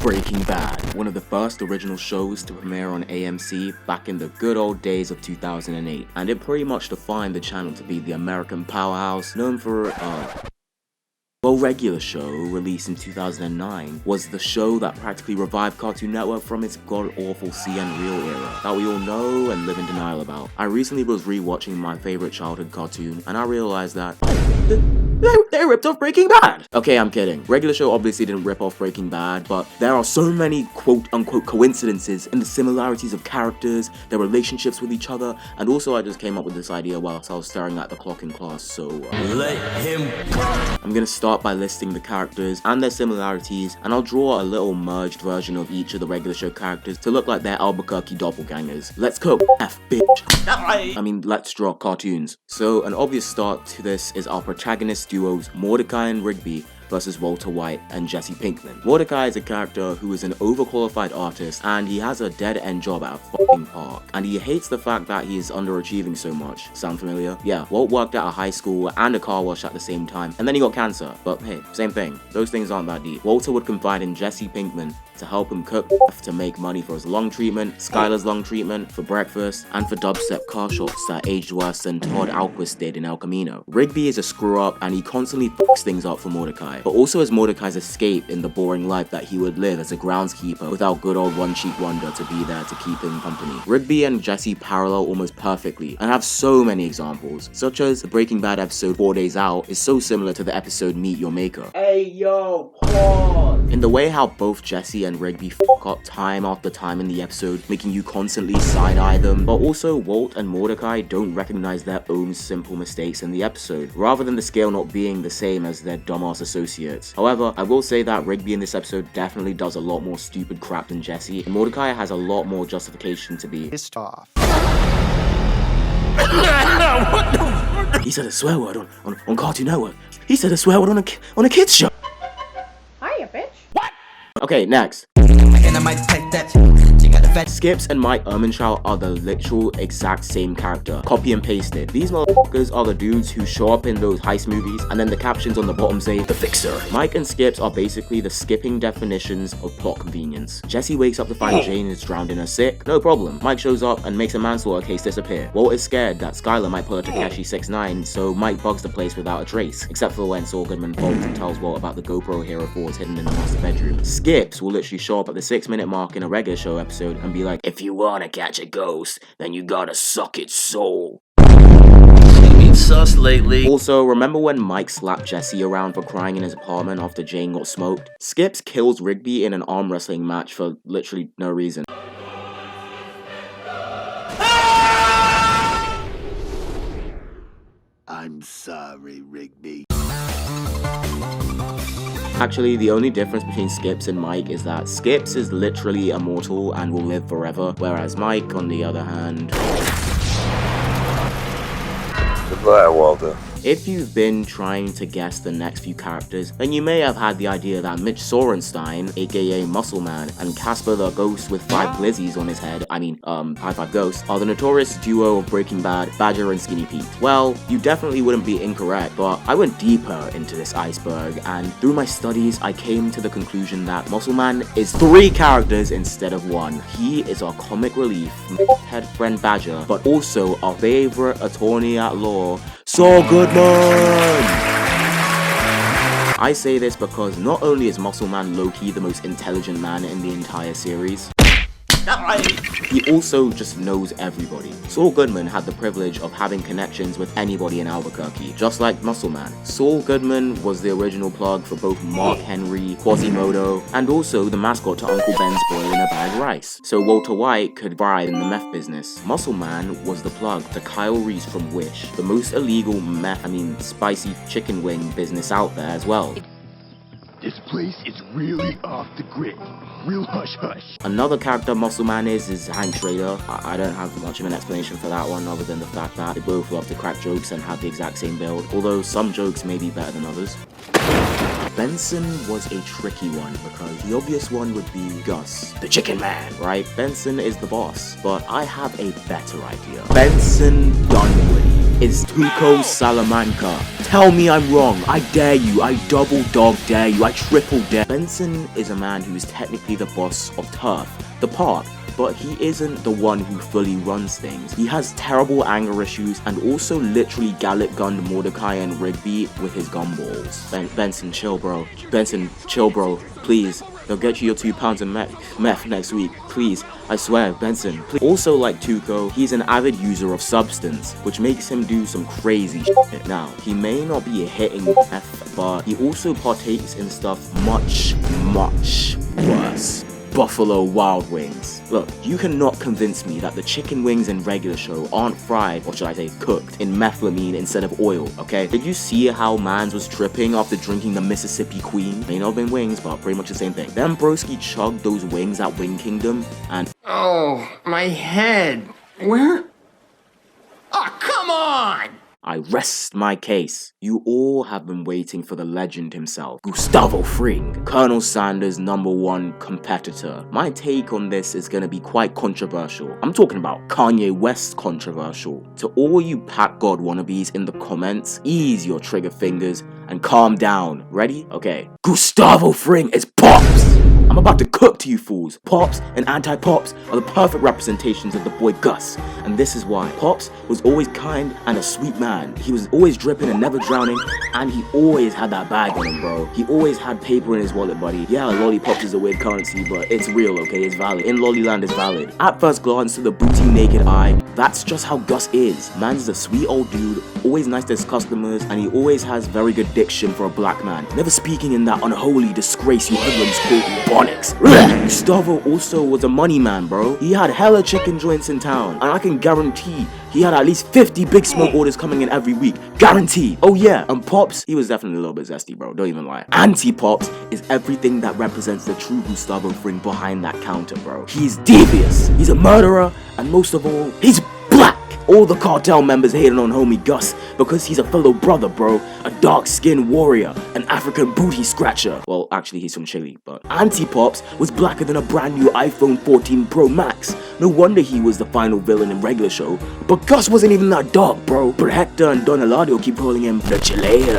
Breaking Bad, one of the first original shows to premiere on AMC back in the good old days of 2008, and it pretty much defined the channel to be the American powerhouse known for well, Regular Show, released in 2009, was the show that practically revived Cartoon Network from its god-awful CN Real era that we all know and live in denial about. I recently was re-watching my favorite childhood cartoon, and I realized that they ripped off Breaking Bad! Okay, I'm kidding. Regular Show obviously didn't rip off Breaking Bad, but there are so many quote-unquote coincidences in the similarities of characters, their relationships with each other, and also I just came up with this idea whilst I was staring at the clock in class, so let him go! I'm gonna start by listing the characters and their similarities, and I'll draw a little merged version of each of the Regular Show characters to look like they're Albuquerque doppelgangers. Let's go, F bitch. I mean, let's draw cartoons. So an obvious start to this is our protagonist duos Mordecai and Rigby versus Walter White and Jesse Pinkman. Mordecai is a character who is an overqualified artist, and he has a dead-end job at a fucking park, and he hates the fact that he is underachieving so much. Sound familiar? Yeah, Walt worked at a high school and a car wash at the same time, and then he got cancer, but hey, same thing. Those things aren't that deep. Walter would confide in Jesse Pinkman to help him cook to make money for his lung treatment, Skylar's lung treatment, for breakfast, and for dubstep car shots that aged worse than Todd Alquist did in El Camino. Rigby is a screw-up, and he constantly fucks things up for Mordecai, but also as Mordecai's escape in the boring life that he would live as a groundskeeper without good old one-cheek wonder to be there to keep him company. Rigby and Jesse parallel almost perfectly, and have so many examples, such as the Breaking Bad episode 4 Days Out is so similar to the episode Meet Your Maker. Hey yo, pause! In the way how both Jesse and Rigby fuck up time after time in the episode, making you constantly side-eye them, but also Walt and Mordecai don't recognize their own simple mistakes in the episode, rather than the scale not being the same as their dumbass associates. However, I will say that Rigby in this episode definitely does a lot more stupid crap than Jesse, and Mordecai has a lot more justification to be pissed off. He said a swear word on Cartoon Network. He said a swear word on a kids show. Hiya, bitch. What? Okay, next. Skips and Mike Ehrmantraut are the literal exact same character, copy and pasted. These motherfuckers are the dudes who show up in those heist movies, and then the captions on the bottom say, "The Fixer." Mike and Skips are basically the skipping definitions of plot convenience. Jesse wakes up to find Jane is drowned in her sick, no problem. Mike shows up and makes a manslaughter case disappear. Walt is scared that Skylar might pull a Takeshi 6ix9ine, so Mike bugs the place without a trace, except for when Saul Goodman bolts and tells Walt about the GoPro Hero 4s hidden in the master bedroom. Skips will literally show up at the 6-minute mark in a Regular Show episode and be like, "If you wanna catch a ghost, then you gotta suck its soul." Sus lately. Also, remember when Mike slapped Jesse around for crying in his apartment after Jane got smoked? Skips kills Rigby in an arm wrestling match for literally no reason. I'm sorry, Rigby. Actually, the only difference between Skips and Mike is that Skips is literally immortal and will live forever, whereas Mike, on the other hand... Goodbye, Walter. If you've been trying to guess the next few characters, then you may have had the idea that Mitch Sorenstein, aka Muscle Man, and Casper the Ghost with 5 glizzies on his head, High Five Ghost, are the notorious duo of Breaking Bad, Badger and Skinny Pete. Well, you definitely wouldn't be incorrect, but I went deeper into this iceberg, and through my studies, I came to the conclusion that Muscle Man is 3 characters instead of 1. He is our comic relief, head friend Badger, but also our favorite attorney at law, Saul Goodman! I say this because not only is Muscle Man low-key the most intelligent man in the entire series, he also just knows everybody. Saul Goodman had the privilege of having connections with anybody in Albuquerque, just like Muscle Man. Saul Goodman was the original plug for both Mark Henry, Quasimodo, and also the mascot to Uncle Ben's boil in a bag of rice, so Walter White could thrive in the meth business. Muscle Man was the plug to Kyle Reese from Wish, the most illegal spicy chicken wing business out there as well. This place is really off the grid. Real hush-hush. Another character Muscle Man is Hank Schrader. I don't have much of an explanation for that one other than the fact that they both love to crack jokes and have the exact same build, although some jokes may be better than others. Benson was a tricky one because the obvious one would be Gus, the Chicken Man, right? Benson is the boss, but I have a better idea. Benson Dunwoody. is Tuco Salamanca. Tell me I'm wrong. I dare you. I double dog dare you. I triple dare. Benson is a man who is technically the boss of Turf, the park, but he isn't the one who fully runs things. He has terrible anger issues and also literally Gallic gunned Mordecai and Rigby with his gumballs. Benson, chill bro. Benson, chill bro. Please. They'll get you your 2 pounds of meth next week. Please. I swear, Benson. Please. Also, like Tuco, he's an avid user of substance, which makes him do some crazy shit. Now, he may not be hitting meth, but he also partakes in stuff much, much worse. Buffalo Wild Wings. Look, you cannot convince me that the chicken wings in regular show aren't fried, or should I say cooked, in methylamine instead of oil, okay? Did you see how mans was tripping after drinking the Mississippi Queen? May not have been wings, but pretty much the same thing. Then broski chugged those wings at Wing Kingdom, and oh, my head. Where? Oh, come on! I rest my case. You all have been waiting for the legend himself, Gus Fring, Colonel Sanders' #1 competitor. My take on this is gonna be quite controversial. I'm talking about Kanye West controversial. To all you Pack God wannabes in the comments, ease your trigger fingers and calm down. Ready? Okay. Gustavo Fring is Pops! I'm about to cook to you fools. Pops and anti-Pops are the perfect representations of the boy Gus, and this is why. Pops was always kind and a sweet man. He was always dripping and never drowning, and he always had that bag on him, bro. He always had paper in his wallet, buddy. Yeah, lollipops is a weird currency, but it's real, okay? It's valid. In Lollyland, it's valid. At first glance to the booty naked eye, that's just how Gus is. Man's a sweet old dude, always nice to his customers, and he always has very good diction for a black man. Never speaking in that unholy disgrace you hoodlums call bonics. Gustavo also was a money man, bro. He had hella chicken joints in town, and I can guarantee he had at least 50 big smoke orders coming in every week. Guarantee. Oh yeah, and Pops, he was definitely a little bit zesty, bro. Don't even lie. Anti-Pops is everything that represents the true Gustavo Fring behind that counter, bro. He's devious, he's a murderer, and most of all, he's black. All the cartel members hated on homie Gus because he's a fellow brother, bro. A dark-skinned warrior, an African booty scratcher. Well, actually, he's from Chile, but Anti-Pops was blacker than a brand new iPhone 14 Pro Max. No wonder he was the final villain in regular show. But Gus wasn't even that dark, bro. But Hector and Don Eladio keep calling him the Chilean.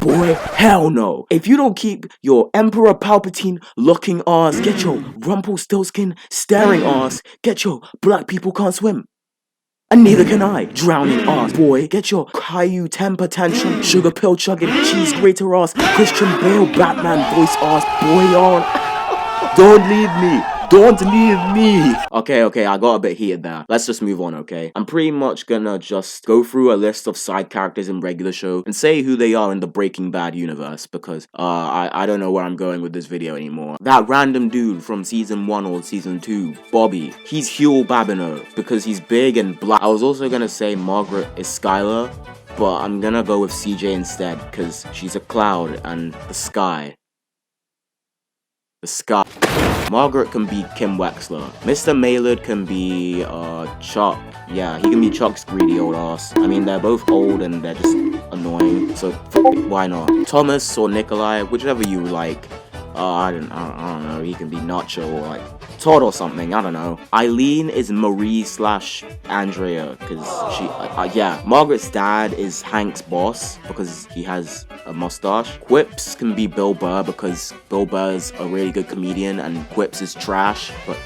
Boy, hell no. If you don't keep your Emperor Palpatine looking ass, get your Rumpelstiltskin staring ass, get your black people can't swim. And neither can I. Drowning ass, boy. Get your Caillou temper tantrum, sugar pill chugging, cheese grater ass, Christian Bale Batman voice ass, boy on. Don't leave me. Don't leave me. Okay, I got a bit heated there. Let's just move on, okay? I'm pretty much gonna just go through a list of side characters in regular show and say who they are in the Breaking Bad universe, because I don't know where I'm going with this video anymore. That random dude from season 1 or season 2, Bobby, he's Huel Babineau because he's big and black. I was also gonna say Margaret is Skylar, but I'm gonna go with CJ instead because she's a cloud and the sky. Margaret can be Kim Wexler. Mr. Maylard can be Chuck. Yeah, he can be Chuck's greedy old ass. I mean, they're both old and they're just annoying, so why not? Thomas or Nikolai, whichever you like. I don't know, he can be Nacho or like Todd or something, I don't know. Eileen is Marie/Andrea, because she, yeah. Margaret's dad is Hank's boss, because he has a mustache. Quips can be Bill Burr, because Bill Burr's a really good comedian, and Quips is trash, but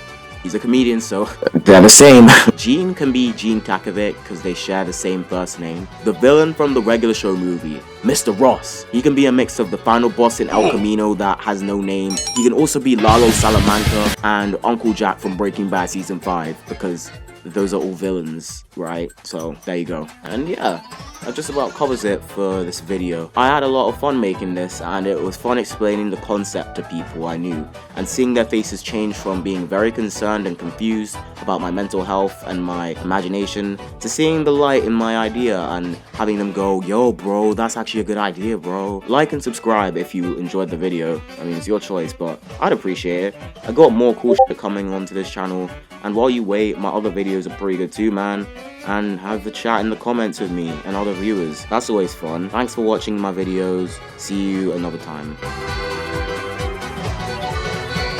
he's a comedian, so they're the same. Gene can be Gene Takovic, because they share the same first name. The villain from the regular show movie, Mr. Ross. He can be a mix of the final boss in El Camino that has no name. He can also be Lalo Salamanca and Uncle Jack from Breaking Bad Season 5, because those are all villains, right? So there you go. And yeah, that just about covers it for this video. I had a lot of fun making this, and it was fun explaining the concept to people I knew, and seeing their faces change from being very concerned and confused about my mental health and my imagination, to seeing the light in my idea and having them go, yo bro, that's actually a good idea, bro. Like and subscribe if you enjoyed the video. I mean, it's your choice, but I'd appreciate it. I got more cool shit coming onto this channel, and while you wait, my other videos are pretty good too, man. And have a chat in the comments with me and other viewers. That's always fun. Thanks for watching my videos. See you another time.